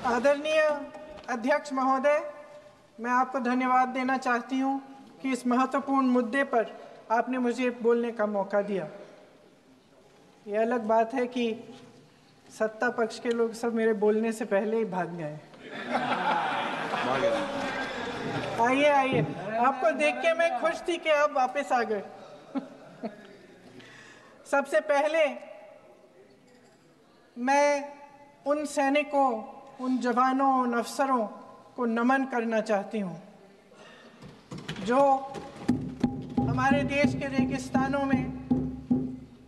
आदरणीय अध्यक्ष महोदय, मैं आपको धन्यवाद देना चाहती हूं कि इस महत्वपूर्ण मुद्दे पर आपने मुझे बोलने का मौका दिया। ये अलग बात है कि सत्ता पक्ष के लोग सब मेरे बोलने से पहले ही भाग गए। आइए आइए, आपको देख के मैं खुश थी कि आप वापस आ गए। सबसे पहले मैं उन सैनिकों, उन जवानों, उन अफसरों को नमन करना चाहती हूँ जो हमारे देश के रेगिस्तानों में,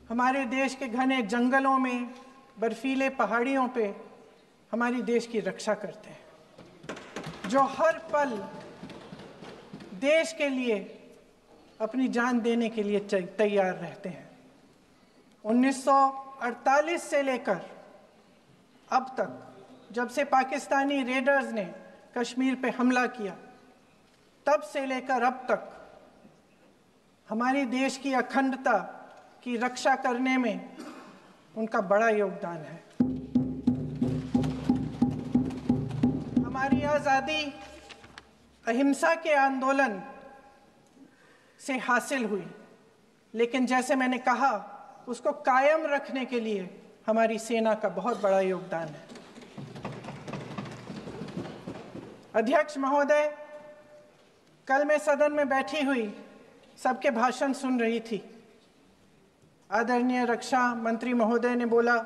हमारे देश के घने जंगलों में, बर्फीले पहाड़ियों पे हमारी देश की रक्षा करते हैं, जो हर पल देश के लिए अपनी जान देने के लिए तैयार रहते हैं। 1948 से लेकर अब तक, जब से पाकिस्तानी रेडर्स ने कश्मीर पे हमला किया, तब से लेकर अब तक हमारे देश की अखंडता की रक्षा करने में उनका बड़ा योगदान है। हमारी आज़ादी अहिंसा के आंदोलन से हासिल हुई, लेकिन जैसे मैंने कहा, उसको कायम रखने के लिए हमारी सेना का बहुत बड़ा योगदान है। अध्यक्ष महोदय, कल मैं सदन में बैठी हुई सबके भाषण सुन रही थी। आदरणीय रक्षा मंत्री महोदय ने बोला,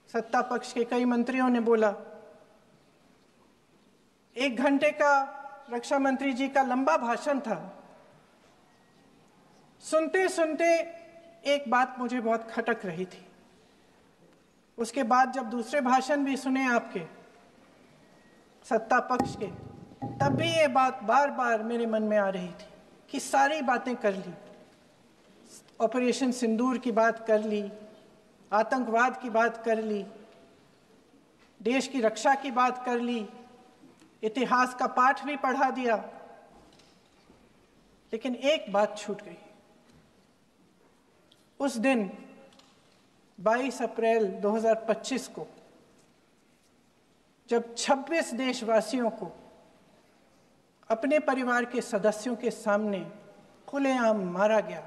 सत्ता पक्ष के कई मंत्रियों ने बोला। 1 घंटे का रक्षा मंत्री जी का लंबा भाषण था। सुनते सुनते एक बात मुझे बहुत खटक रही थी। उसके बाद जब दूसरे भाषण भी सुने आपके सत्ता पक्ष के, तब भी ये बात बार बार मेरे मन में आ रही थी कि सारी बातें कर ली, ऑपरेशन सिंदूर की बात कर ली, आतंकवाद की बात कर ली, देश की रक्षा की बात कर ली, इतिहास का पाठ भी पढ़ा दिया, लेकिन एक बात छूट गई। उस दिन 22 अप्रैल 2025 को जब 26 देशवासियों को अपने परिवार के सदस्यों के सामने खुलेआम मारा गया,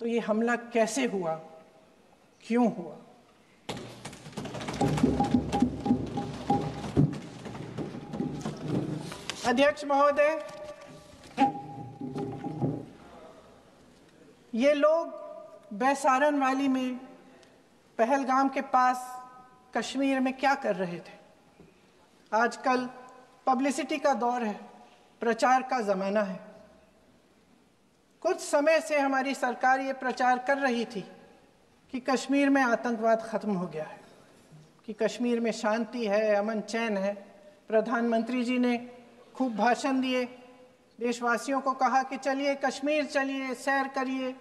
तो ये हमला कैसे हुआ, क्यों हुआ? अध्यक्ष महोदय, ये लोग बैसारन वैली में, पहलगाम के पास कश्मीर में क्या कर रहे थे? आजकल पब्लिसिटी का दौर है, प्रचार का ज़माना है। कुछ समय से हमारी सरकार ये प्रचार कर रही थी कि कश्मीर में आतंकवाद ख़त्म हो गया है, कि कश्मीर में शांति है, अमन चैन है। प्रधानमंत्री जी ने खूब भाषण दिए, देशवासियों को कहा कि चलिए कश्मीर चलिए, सैर करिए।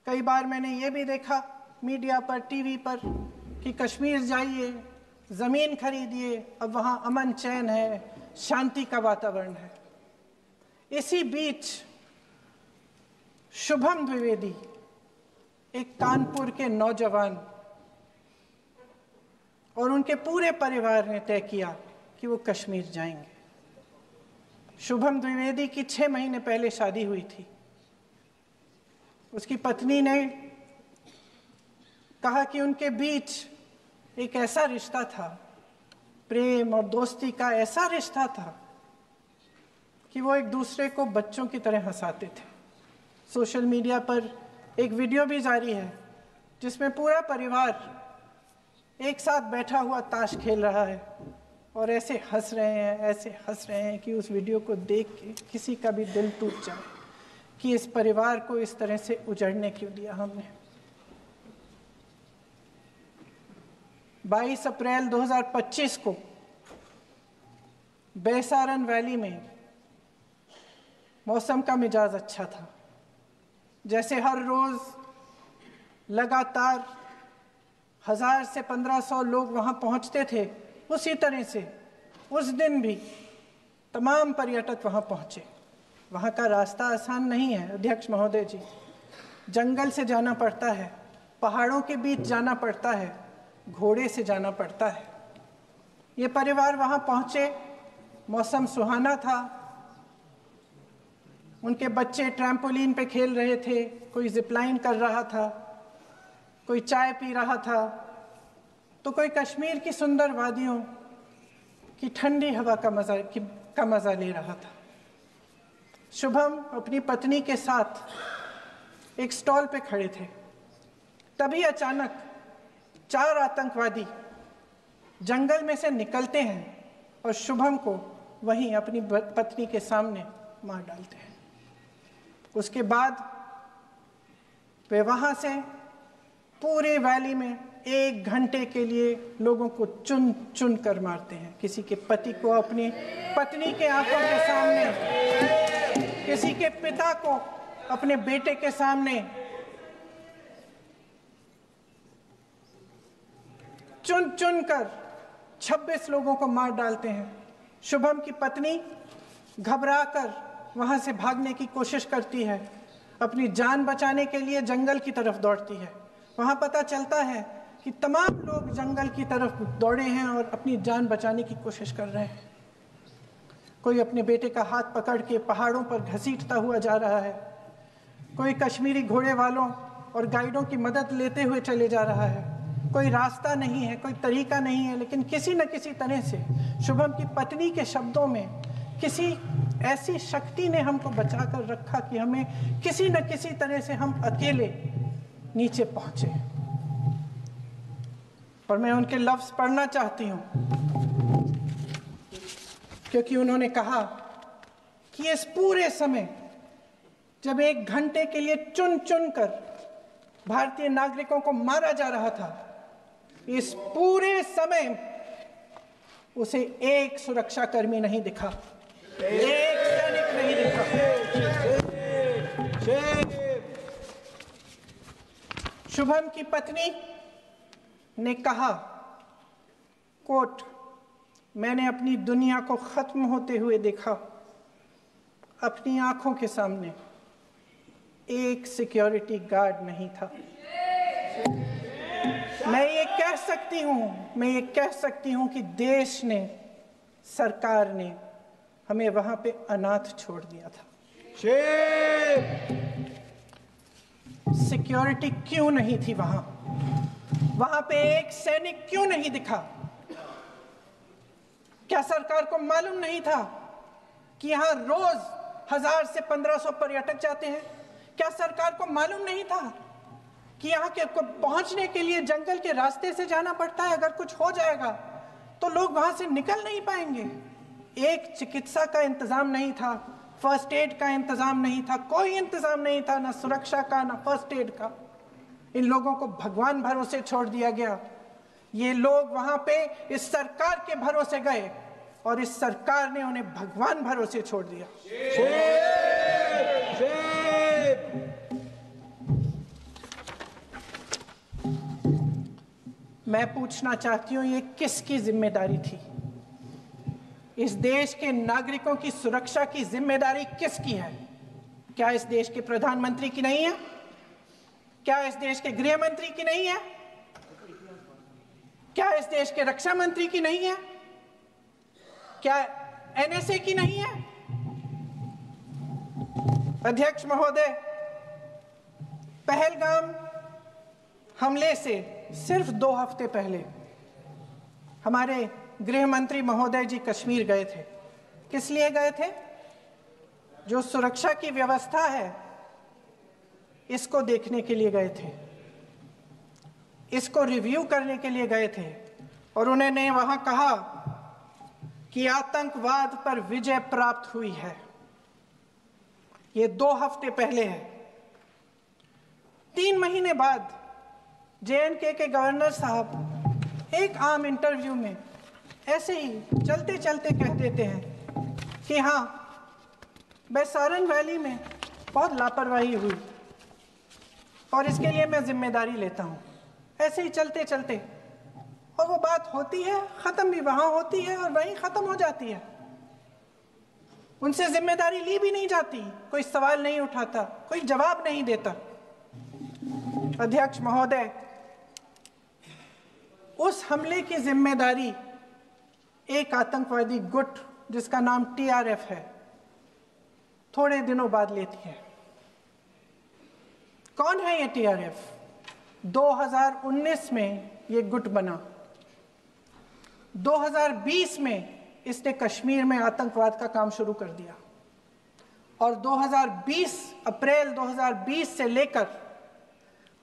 कई बार मैंने ये भी देखा मीडिया पर, टीवी पर, कि कश्मीर जाइए, ज़मीन खरीदिए, अब वहाँ अमन चैन है, शांति का वातावरण है। इसी बीच शुभम द्विवेदी, एक कानपुर के नौजवान, और उनके पूरे परिवार ने तय किया कि वो कश्मीर जाएंगे। शुभम द्विवेदी की 6 महीने पहले शादी हुई थी। उसकी पत्नी ने कहा कि उनके बीच एक ऐसा रिश्ता था, प्रेम और दोस्ती का ऐसा रिश्ता था कि वो एक दूसरे को बच्चों की तरह हंसाते थे। सोशल मीडिया पर एक वीडियो भी जारी है जिसमें पूरा परिवार एक साथ बैठा हुआ ताश खेल रहा है और ऐसे हंस रहे हैं कि उस वीडियो को देख के किसी का भी दिल टूट जाए कि इस परिवार को इस तरह से उजड़ने क्यों दिया हमने। 22 अप्रैल 2025 को बैसारन वैली में मौसम का मिजाज अच्छा था। जैसे हर रोज़ लगातार 1000 से 1500 लोग वहाँ पहुँचते थे, उसी तरह से उस दिन भी तमाम पर्यटक वहाँ पहुँचे। वहाँ का रास्ता आसान नहीं है अध्यक्ष महोदय जी, जंगल से जाना पड़ता है, पहाड़ों के बीच जाना पड़ता है, घोड़े से जाना पड़ता है। ये परिवार वहाँ पहुँचे, मौसम सुहाना था, उनके बच्चे ट्रैम्पोलिन पे खेल रहे थे, कोई जिपलाइन कर रहा था, कोई चाय पी रहा था, तो कोई कश्मीर की सुंदर वादियों की ठंडी हवा का मज़ा ले रहा था। शुभम अपनी पत्नी के साथ एक स्टॉल पे खड़े थे। तभी अचानक 4 आतंकवादी जंगल में से निकलते हैं और शुभम को वहीं अपनी पत्नी के सामने मार डालते हैं। उसके बाद वे वहाँ से पूरे वैली में 1 घंटे के लिए लोगों को चुन चुन कर मारते हैं। किसी के पति को अपनी पत्नी के आंखों के सामने, किसी के पिता को अपने बेटे के सामने, चुन चुन कर 26 लोगों को मार डालते हैं। शुभम की पत्नी घबराकर वहां से भागने की कोशिश करती है, अपनी जान बचाने के लिए जंगल की तरफ दौड़ती है। वहां पता चलता है कि तमाम लोग जंगल की तरफ दौड़े हैं और अपनी जान बचाने की कोशिश कर रहे हैं। कोई अपने बेटे का हाथ पकड़ के पहाड़ों पर घसीटता हुआ जा रहा है, कोई कश्मीरी घोड़े वालों और गाइडों की मदद लेते हुए चले जा रहा है। कोई रास्ता नहीं है, कोई तरीका नहीं है, लेकिन किसी न किसी तरह से शुभम की पत्नी के शब्दों में किसी ऐसी शक्ति ने हमको बचा कर रखा कि हमें किसी न किसी तरह से हम अकेले नीचे पहुंचे। और मैं उनके लफ्ज पढ़ना चाहती हूं, क्योंकि उन्होंने कहा कि इस पूरे समय जब 1 घंटे के लिए चुन चुन कर भारतीय नागरिकों को मारा जा रहा था, इस पूरे समय उसे एक सुरक्षाकर्मी नहीं दिखा, एक सैनिक नहीं दिखा। शुभम की पत्नी ने कहा, कोट, मैंने अपनी दुनिया को खत्म होते हुए देखा। अपनी आंखों के सामने एक सिक्योरिटी गार्ड नहीं था। मैं ये कह सकती हूं कि देश ने, सरकार ने हमें वहां पे अनाथ छोड़ दिया था। सिक्योरिटी क्यों नहीं थी वहां पे एक सैनिक क्यों नहीं दिखा? क्या सरकार को मालूम नहीं था कि यहां रोज 1000 से 1500 पर्यटक जाते हैं? क्या सरकार को मालूम नहीं था कि यहाँ के पहुंचने के लिए जंगल के रास्ते से जाना पड़ता है? अगर कुछ हो जाएगा तो लोग वहां से निकल नहीं पाएंगे। एक चिकित्सा का इंतजाम नहीं था, फर्स्ट एड का इंतजाम नहीं था, कोई इंतजाम नहीं था, ना सुरक्षा का ना फर्स्ट एड का। इन लोगों को भगवान भरोसे छोड़ दिया गया। ये लोग वहां पे इस सरकार के भरोसे गए और इस सरकार ने उन्हें भगवान भरोसे छोड़ दिया। मैं पूछना चाहती हूं, ये किसकी जिम्मेदारी थी? इस देश के नागरिकों की सुरक्षा की जिम्मेदारी किसकी है? क्या इस देश के प्रधानमंत्री की नहीं है? क्या इस देश के गृह मंत्री की नहीं है? क्या इस देश के रक्षा मंत्री की नहीं है? क्या एनएसए की नहीं है? अध्यक्ष महोदय, पहलगाम हमले से सिर्फ 2 हफ्ते पहले हमारे गृह मंत्री महोदय जी कश्मीर गए थे। किस लिए गए थे? जो सुरक्षा की व्यवस्था है इसको देखने के लिए गए थे, इसको रिव्यू करने के लिए गए थे। और उन्होंने वहां कहा कि आतंकवाद पर विजय प्राप्त हुई है। ये 2 हफ्ते पहले है। 3 महीने बाद जेएनके के गवर्नर साहब एक आम इंटरव्यू में ऐसे ही चलते चलते कह देते हैं कि हाँ, बैसारन वैली में बहुत लापरवाही हुई और इसके लिए मैं जिम्मेदारी लेता हूँ। ऐसे ही चलते चलते, और वो बात होती है, ख़त्म भी वहाँ होती है और वहीं ख़त्म हो जाती है। उनसे जिम्मेदारी ली भी नहीं जाती, कोई सवाल नहीं उठाता, कोई जवाब नहीं देता। अध्यक्ष महोदय, उस हमले की जिम्मेदारी एक आतंकवादी गुट जिसका नाम टीआरएफ है थोड़े दिनों बाद लेती है। कौन है ये टीआरएफ? 2019 में ये गुट बना। 2020 में इसने कश्मीर में आतंकवाद का काम शुरू कर दिया और अप्रैल 2020 से लेकर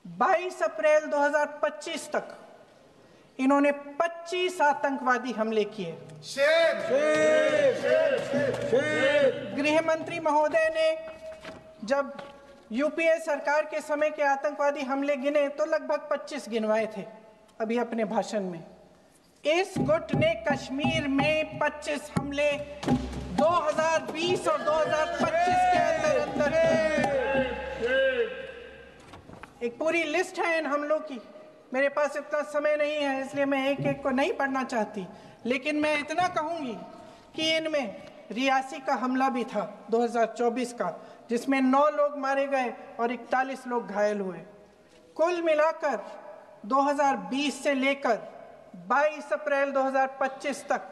22 अप्रैल 2025 तक इन्होंने 25 आतंकवादी हमले किए। गृह मंत्री महोदय ने जब यूपीए सरकार के समय के आतंकवादी हमले गिने तो लगभग 25 गिनवाए थे अभी अपने भाषण में। इस गुट ने कश्मीर में 25 हमले 2020 और 2025 के अंदर एक पूरी लिस्ट है इन हमलों की। मेरे पास इतना समय नहीं है इसलिए मैं एक एक को नहीं पढ़ना चाहती, लेकिन मैं इतना कहूंगी कि इनमें रियासी का हमला भी था 2024 का, जिसमें 9 लोग मारे गए और 41 लोग घायल हुए। कुल मिलाकर 2020 से लेकर 22 अप्रैल 2025 तक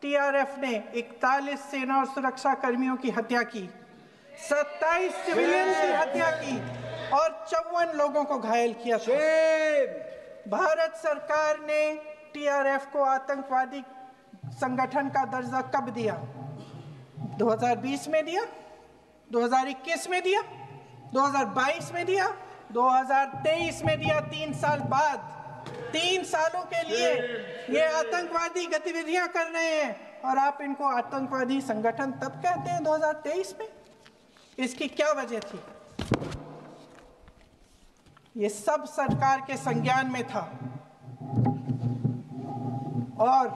टीआरएफ ने 41 सेना और सुरक्षा कर्मियों की हत्या की, 27 सिविलियन की हत्या की और 54 लोगों को घायल किया था। भारत सरकार ने टीआरएफ को आतंकवादी संगठन का दर्जा कब दिया? 2020 में दिया, 2021 में दिया, 2022 में दिया, 2023 में दिया। 3 साल बाद, 3 सालों के लिए ये आतंकवादी गतिविधियां कर रहे हैं और आप इनको आतंकवादी संगठन तब कहते हैं 2023 में। इसकी क्या वजह थी? ये सब सरकार के संज्ञान में था और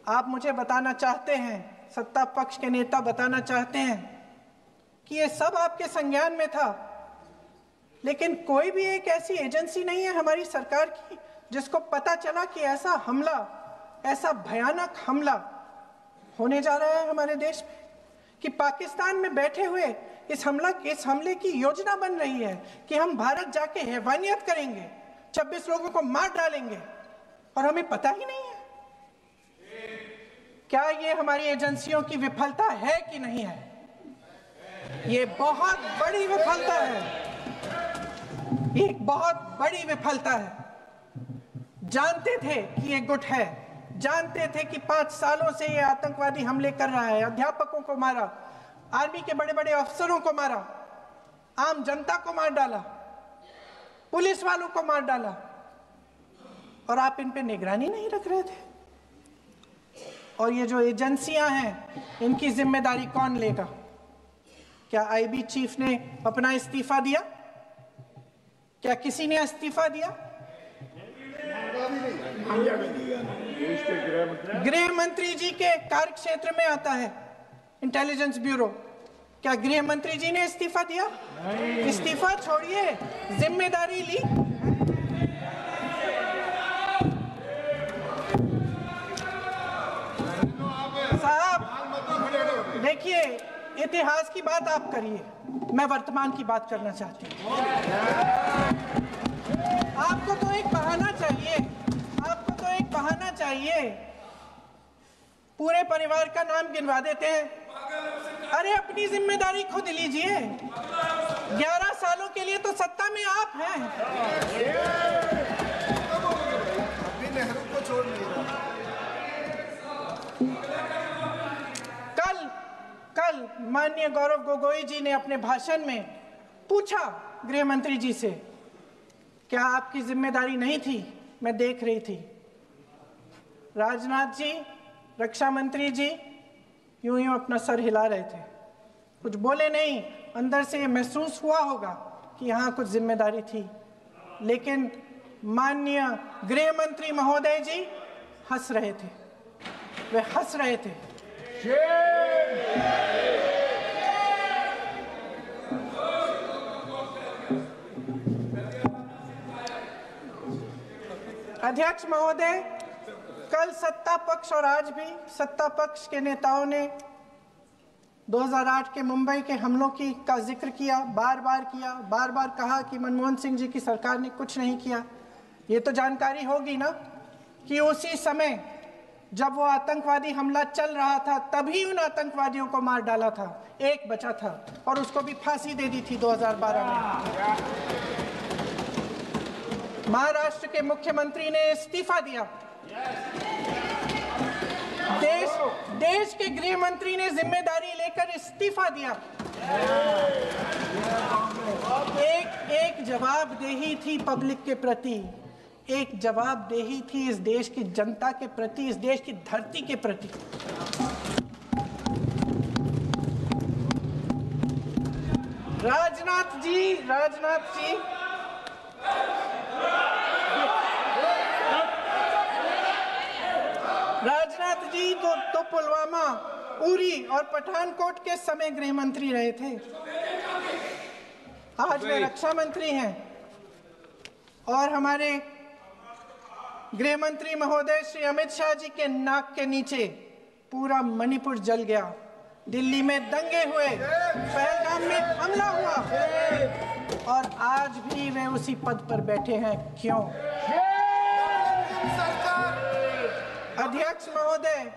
आप मुझे बताना चाहते हैं, सत्ता पक्ष के नेता बताना चाहते हैं कि ये सब आपके संज्ञान में था, लेकिन कोई भी एक ऐसी एजेंसी नहीं है हमारी सरकार की जिसको पता चला कि ऐसा हमला, ऐसा भयानक हमला होने जा रहा है हमारे देश में, कि पाकिस्तान में बैठे हुए इस हमले की योजना बन रही है कि हम भारत जाके हैवानियत करेंगे, 26 लोगों को मार डालेंगे और हमें पता ही नहीं है। क्या ये हमारी एजेंसियों की विफलता है कि नहीं है? ये बहुत बड़ी विफलता है, ये एक बहुत बड़ी विफलता है। जानते थे कि ये गुट है, जानते थे कि 5 सालों से ये आतंकवादी हमले कर रहा है, अध्यापकों को मारा, आर्मी के बड़े बड़े अफसरों को मारा, आम जनता को मार डाला, पुलिस वालों को मार डाला, और आप इन पे निगरानी नहीं रख रहे थे। और ये जो एजेंसियां हैं इनकी जिम्मेदारी कौन लेगा? क्या आईबी चीफ ने अपना इस्तीफा दिया? क्या किसी ने इस्तीफा दिया? गृह मंत्री जी के कार्य क्षेत्र में आता है इंटेलिजेंस ब्यूरो। क्या गृह मंत्री जी ने इस्तीफा दिया? इस्तीफा छोड़िए, जिम्मेदारी ली। साहब देखिए, इतिहास की बात आप करिए, मैं वर्तमान की बात करना चाहती हूँ। आपको तो एक बहाना चाहिए, आपको तो एक बहाना चाहिए। पूरे परिवार का नाम गिनवा देते हैं। अरे अपनी जिम्मेदारी खुद लीजिए। 11 सालों के लिए तो सत्ता में आप हैं। नेहरू को छोड़ कल माननीय गौरव गोगोई जी ने अपने भाषण में पूछा गृह मंत्री जी से, क्या आपकी जिम्मेदारी नहीं थी? मैं देख रही थी। राजनाथ जी, रक्षा मंत्री जी यूं यूं अपना सर हिला रहे थे, कुछ बोले नहीं। अंदर से ये महसूस हुआ होगा कि यहाँ कुछ जिम्मेदारी थी, लेकिन माननीय गृह मंत्री महोदय जी हंस रहे थे, वे हंस रहे थे। अध्यक्ष महोदय, कल सत्ता पक्ष और आज भी सत्ता पक्ष के नेताओं ने 2008 के मुंबई के हमलों का जिक्र किया, बार बार कहा कि मनमोहन सिंह जी की सरकार ने कुछ नहीं किया। ये तो जानकारी होगी ना कि उसी समय जब वो आतंकवादी हमला चल रहा था तभी उन आतंकवादियों को मार डाला था, एक बचा था और उसको भी फांसी दे दी थी 2012 में। महाराष्ट्र के मुख्यमंत्री ने इस्तीफा दिया, देश के गृह मंत्री ने जिम्मेदारी लेकर इस्तीफा दिया। एक जवाबदेही थी पब्लिक के प्रति, एक जवाबदेही थी इस देश की जनता के प्रति, इस देश की धरती के प्रति। राजनाथ जी तो पुलवामा, उरी और पठानकोट के समय गृह मंत्री रहे थे। आज वे रक्षा मंत्री हैं और हमारे गृह मंत्री महोदय श्री अमित शाह जी के नाक के नीचे पूरा मणिपुर जल गया, दिल्ली में दंगे हुए, पहलगाम में हमला हुआ और आज भी वे उसी पद पर बैठे हैं। क्यों? अध्यक्ष महोदय,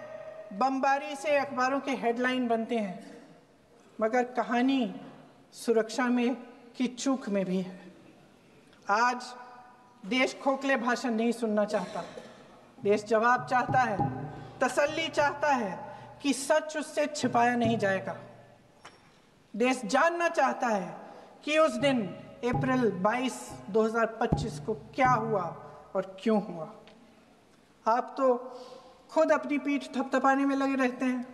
बमबारी से अखबारों के हेडलाइन बनते हैं, मगर कहानी सुरक्षा में की चूक में भी है। आज देश खोखले भाषण नहीं सुनना चाहता, देश जवाब चाहता है, तसल्ली चाहता है कि सच उससे छिपाया नहीं जाएगा। देश जानना चाहता है कि उस दिन अप्रैल 22, 2025 को क्या हुआ और क्यों हुआ। आप तो खुद अपनी पीठ थपथपाने में लगे रहते हैं।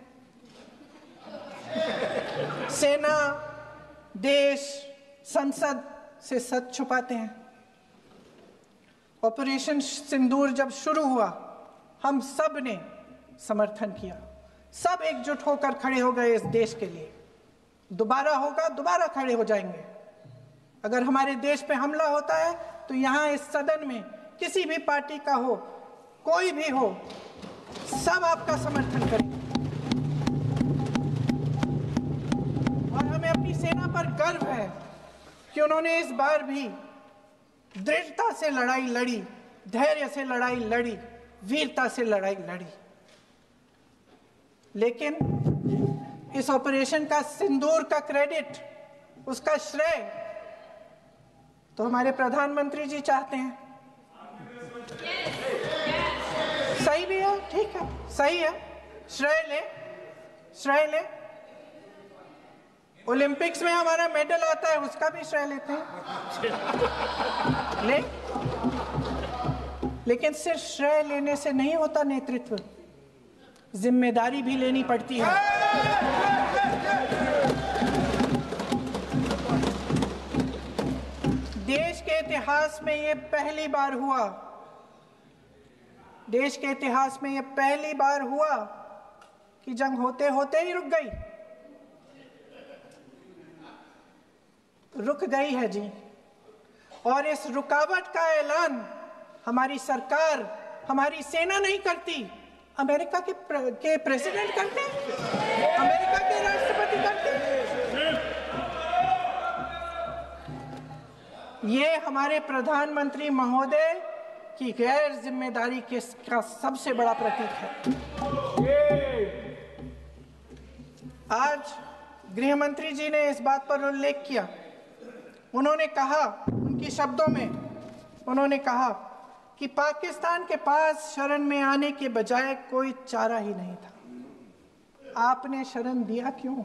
सेना, देश, संसद से सच छुपाते हैं। ऑपरेशन सिंदूर जब शुरू हुआ, हम सब ने समर्थन किया, सब एकजुट होकर खड़े हो गए इस देश के लिए। दोबारा होगा, दोबारा खड़े हो जाएंगे। अगर हमारे देश पे हमला होता है तो यहाँ इस सदन में किसी भी पार्टी का हो, कोई भी हो, सब आपका समर्थन करेंगे। और हमें अपनी सेना पर गर्व है कि उन्होंने इस बार भी दृढ़ता से लड़ाई लड़ी, धैर्य से लड़ाई लड़ी, वीरता से लड़ाई लड़ी। लेकिन इस ऑपरेशन का सिंदूर का क्रेडिट, उसका श्रेय तो हमारे प्रधानमंत्री जी चाहते हैं। सही भी है, ठीक है, सही है, श्रेय ले। ओलंपिक्स में हमारा मेडल आता है, उसका भी श्रेय लेते हैं। लेकिन सिर्फ श्रेय लेने से नहीं होता नेतृत्व, जिम्मेदारी भी लेनी पड़ती है। देश के इतिहास में ये पहली बार हुआ, देश के इतिहास में ये पहली बार हुआ कि जंग होते होते ही रुक गई। रुक गई है जी। और इस रुकावट का ऐलान हमारी सरकार, हमारी सेना नहीं करती, अमेरिका के प्रेसिडेंट करते हैं, अमेरिका के राष्ट्रपति करते हैं। ये हमारे प्रधानमंत्री महोदय की गैर जिम्मेदारी का सबसे बड़ा प्रतीक है। आज गृह मंत्री जी ने इस बात पर उल्लेख किया। उन्होंने कहा, उनके शब्दों में उन्होंने कहा कि पाकिस्तान के पास शरण में आने के बजाय कोई चारा ही नहीं था। आपने शरण दिया क्यों?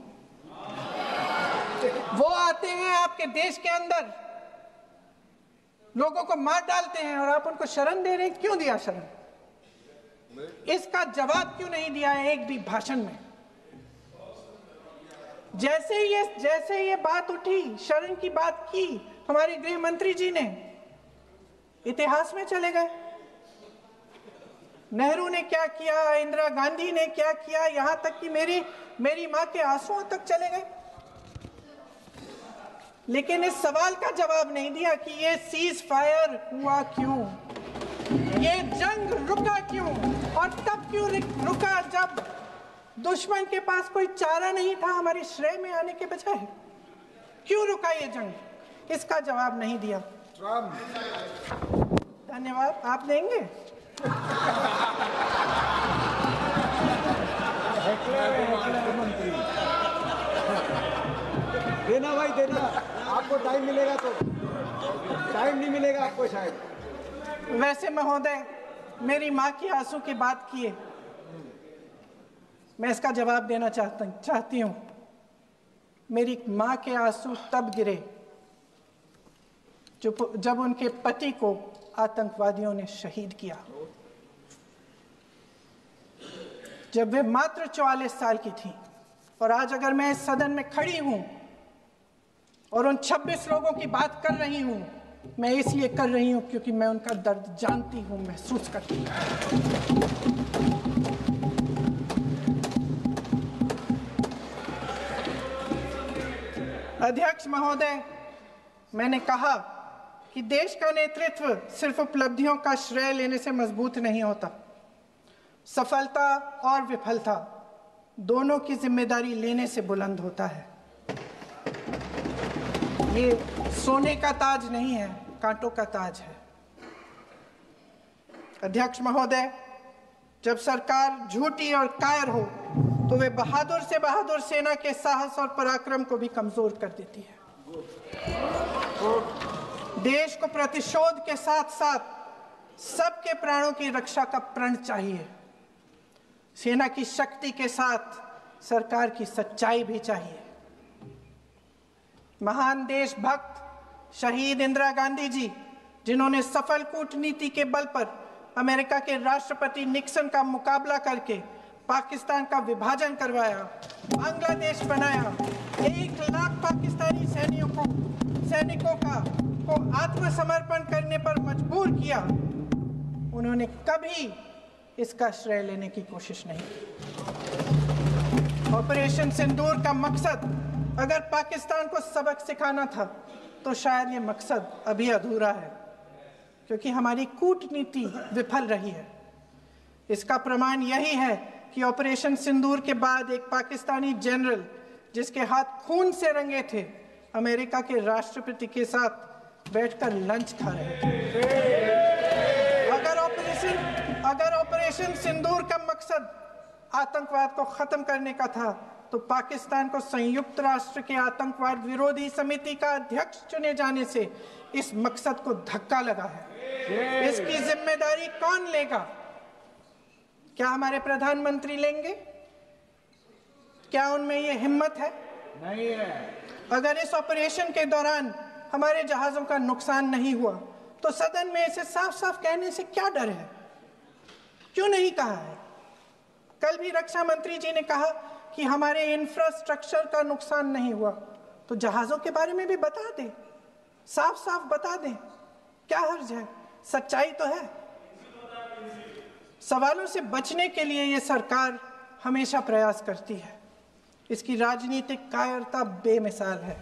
वो आते हैं आपके देश के अंदर, लोगों को मार डालते हैं और आप उनको शरण दे रहे हैं। क्यों दिया शरण? इसका जवाब क्यों नहीं दिया है एक भी भाषण में? जैसे ये बात उठी, शरण की बात की, हमारे गृह मंत्री जी ने इतिहास में चले गए। नेहरू ने क्या किया, इंदिरा गांधी ने क्या किया, यहां तक कि मेरी मां के आंसुओं तक चले गए। लेकिन इस सवाल का जवाब नहीं दिया कि ये सीज फायर हुआ क्यों, ये जंग रुका क्यों, और तब क्यों रुका जब दुश्मन के पास कोई चारा नहीं था हमारे श्रेय में आने के बजाय। क्यों रुका ये जंग? इसका जवाब नहीं दिया। धन्यवाद। आप देंगे? मंत्री देना भाई देना, आपको टाइम मिलेगा तो। टाइम नहीं मिलेगा आपको शायद। वैसे महोदय, मेरी माँ की आंसू की बात किए, मैं इसका जवाब देना चाहती हूँ। मेरी माँ के आंसू तब गिरे जब उनके पति को आतंकवादियों ने शहीद किया, जब वे मात्र 44 साल की थी। और आज अगर मैं इस सदन में खड़ी हूं और उन 26 लोगों की बात कर रही हूं, मैं इसलिए कर रही हूं क्योंकि मैं उनका दर्द जानती हूं, महसूस करती हूं। अध्यक्ष महोदय, मैंने कहा कि देश का नेतृत्व सिर्फ उपलब्धियों का श्रेय लेने से मजबूत नहीं होता। सफलता और विफलता दोनों की जिम्मेदारी लेने से बुलंद होता है। ये सोने का ताज नहीं है, कांटों का ताज है। अध्यक्ष महोदय, जब सरकार झूठी और कायर हो तो वे बहादुर से बहादुर सेना के साहस और पराक्रम को भी कमजोर कर देती है। देश को प्रतिशोध के साथ साथ सबके प्राणों की रक्षा का प्रण चाहिए। सेना की शक्ति के साथ सरकार की सच्चाई भी चाहिए। महान देशभक्त शहीद इंदिरा गांधी जी, जिन्होंने सफल कूटनीति के बल पर अमेरिका के राष्ट्रपति निक्सन का मुकाबला करके पाकिस्तान का विभाजन करवाया, बांग्लादेश बनाया, 1 लाख पाकिस्तानी सैनिकों को आत्मसमर्पण करने पर मजबूर किया, उन्होंने कभी इसका श्रेय लेने की कोशिश नहीं की। ऑपरेशन सिंदूर का मकसद अगर पाकिस्तान को सबक सिखाना था तो शायद ये मकसद अभी अधूरा है, क्योंकि हमारी कूटनीति विफल रही है। इसका प्रमाण यही है कि ऑपरेशन सिंदूर के बाद एक पाकिस्तानी जनरल, जिसके हाथ खून से रंगे थे, अमेरिका के राष्ट्रपति के साथ बैठकर लंच खा रहे थे। अगर ऑपरेशन सिंदूर का मकसद आतंकवाद को खत्म करने का था तो पाकिस्तान को संयुक्त राष्ट्र के आतंकवाद विरोधी समिति का अध्यक्ष चुने जाने से इस मकसद को धक्का लगा है। इसकी जिम्मेदारी कौन लेगा? क्या हमारे प्रधानमंत्री लेंगे? क्या उनमें ये हिम्मत है? नहीं है। अगर इस ऑपरेशन के दौरान हमारे जहाजों का नुकसान नहीं हुआ तो सदन में इसे साफ साफ कहने से क्या डर है? क्यों नहीं कहा है? कल भी रक्षा मंत्री जी ने कहा कि हमारे इंफ्रास्ट्रक्चर का नुकसान नहीं हुआ, तो जहाजों के बारे में भी बता दें, साफ साफ बता दें, क्या हर्ज है? सच्चाई तो है। सवालों से बचने के लिए ये सरकार हमेशा प्रयास करती है। इसकी राजनीतिक कायरता बेमिसाल है।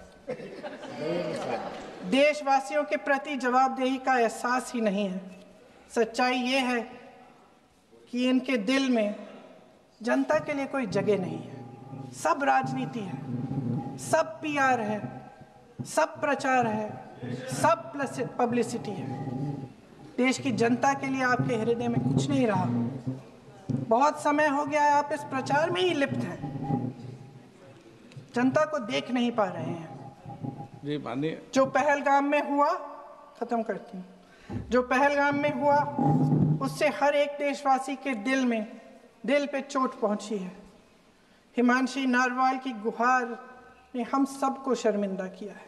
देशवासियों के प्रति जवाबदेही का एहसास ही नहीं है। सच्चाई ये है कि इनके दिल में जनता के लिए कोई जगह नहीं है। सब राजनीति है, सब पीआर है, सब प्रचार है, सब पब्लिसिटी है। देश की जनता के लिए आपके हृदय में कुछ नहीं रहा। बहुत समय हो गया है आप इस प्रचार में ही लिप्त हैं, जनता को देख नहीं पा रहे हैं। जी माननीय, जो पहलगाम में हुआ, खत्म करती हूँ, जो पहलगाम में हुआ उससे हर एक देशवासी के दिल पे चोट पहुंची है। हिमांशी नारवाल की गुहार ने हम सबको शर्मिंदा किया है।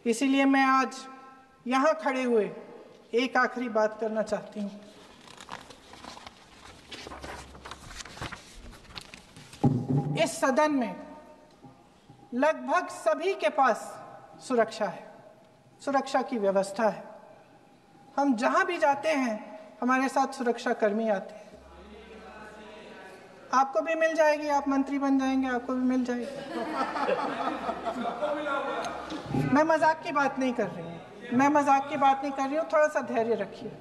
इसीलिए मैं आज यहाँ खड़े हुए एक आखिरी बात करना चाहती हूँ। इस सदन में लगभग सभी के पास सुरक्षा है, सुरक्षा की व्यवस्था है। हम जहां भी जाते हैं हमारे साथ सुरक्षा कर्मी आते हैं। आपको भी मिल जाएगी, आप मंत्री बन जाएंगे, आपको भी मिल जाएगी। मैं मजाक की बात नहीं कर रही हूँ, थोड़ा सा धैर्य रखिए।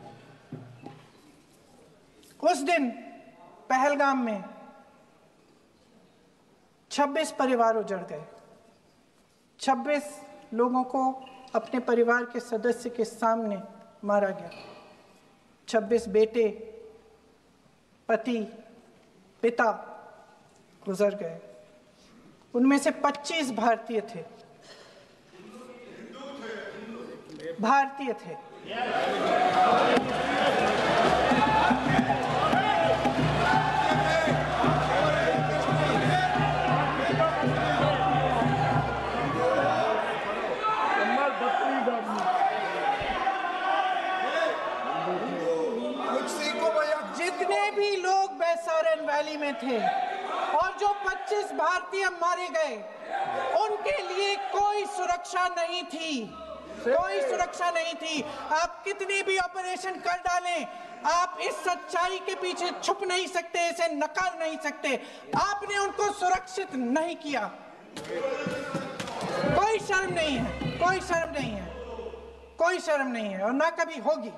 उस दिन पहलगाम में 26 परिवार उजड़ गए। 26 लोगों को अपने परिवार के सदस्य के सामने मारा गया। 26 बेटे, पति, पिता गुजर गए। उनमें से 25 भारतीय थे। भारतीय थे। जितने भी लोग बैसारन वैली में थे और जो 25 भारतीय मारे गए, उनके लिए कोई सुरक्षा नहीं थी। कोई सुरक्षा नहीं थी। आप कितने भी ऑपरेशन कर डालें, आप इस सच्चाई के पीछे छुप नहीं सकते, इसे नकार नहीं सकते। आपने उनको सुरक्षित नहीं किया। कोई शर्म नहीं है, कोई शर्म नहीं है, कोई शर्म नहीं है और ना कभी होगी।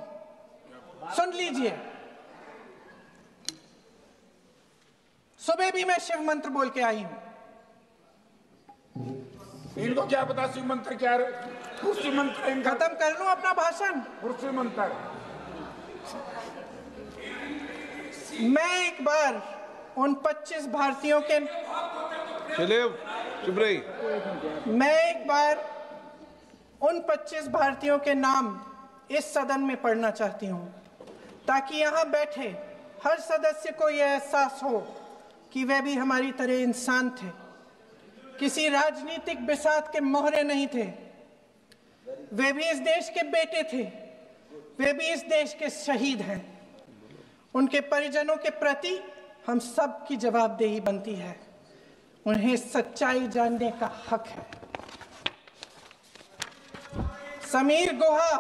सुन लीजिए, सुबह भी मैं शिव मंत्र बोल के आई हूं। इनको क्या पता शिव मंत्र क्या है? शिव मंत्र खत्म कर लूं अपना भाषण। शिव मंत्र मैं एक बार उन 25 भारतीयों के चुप रही। मैं एक बार उन 25 भारतीयों के नाम इस सदन में पढ़ना चाहती हूं, ताकि यहां बैठे हर सदस्य को यह एहसास हो कि वे भी हमारी तरह इंसान थे, किसी राजनीतिक बिसात के मोहरे नहीं थे। वे भी इस देश के बेटे थे, वे भी इस देश के शहीद हैं। उनके परिजनों के प्रति हम सब की जवाबदेही बनती है। उन्हें सच्चाई जानने का हक है। समीर गुहा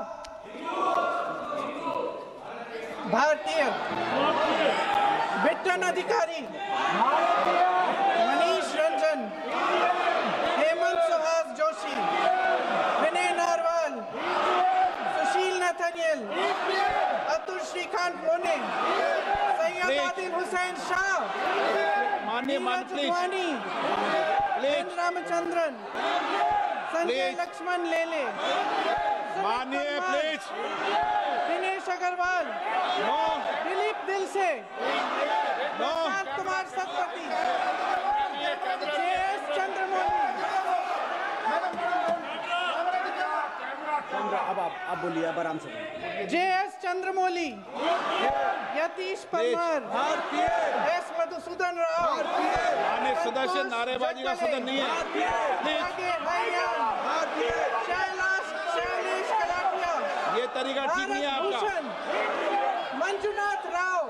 भारतीय, बिट्टन अधिकारी, मनीष रंजन, हेमंत सुहास जोशी, विनय नारवाल, सुशील नथनियल, अतुल श्रीकांत मोने, सैयद आदिल हुसैन शाह, नीरज वानी, एन रामचंद्रन, संजय लक्ष्मण लेले, मानिए प्लीज। दिनेश अग्रवाल, दिलीप दिल से, कुमार सतपति, JS चंद्रमौली। अब बोलिए, अब आराम से। JS चंद्रमौली, यतीश परमार, S मधुसूदन राव, माननीय सदस्य, नारेबाजी का सदन नहीं है। शैलेश कलाटिया, ये तरीका ठीक नहीं है आपका। मंजुनाथ राव,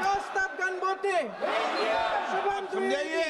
कौस्तभ गणबोते, शुभम द्विवेदी,